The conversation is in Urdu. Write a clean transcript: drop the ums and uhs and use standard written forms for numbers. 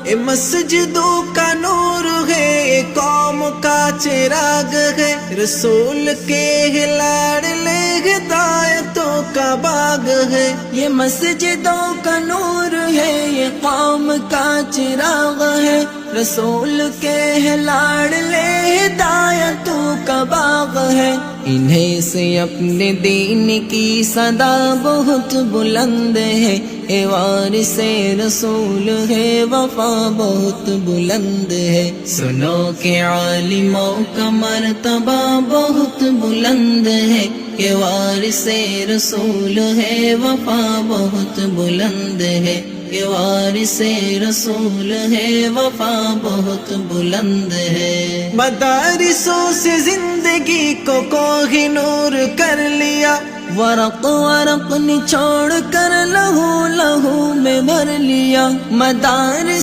یہ مسجدوں کا نور ہے، یہ قوم کا چراغ ہے، رسول کے لاڈلے ہدایتوں کا باغ ہے۔ یہ مسجدوں کا نور ہے، یہ قوم کا چراغ ہے، رسول کے لاڈلے ہدایتوں کا باغ ہے۔ انہیں سے اپنے دین کی صدا بہت بلند ہے، اے وارث رسول ہے، وفا بہت بلند ہے۔ سنو کہ عالموں کا مرتبہ بہت بلند ہے، کہ وارث رسول ہے، وفا بہت بلند ہے، کہ وارث رسول ہے، وفا بہت بلند ہے۔ مدارسوں سے زندگی کو کوہ نور کر لیا، ورق ورق نچوڑ کر لہو لہو میں بھر لیا۔ مدارس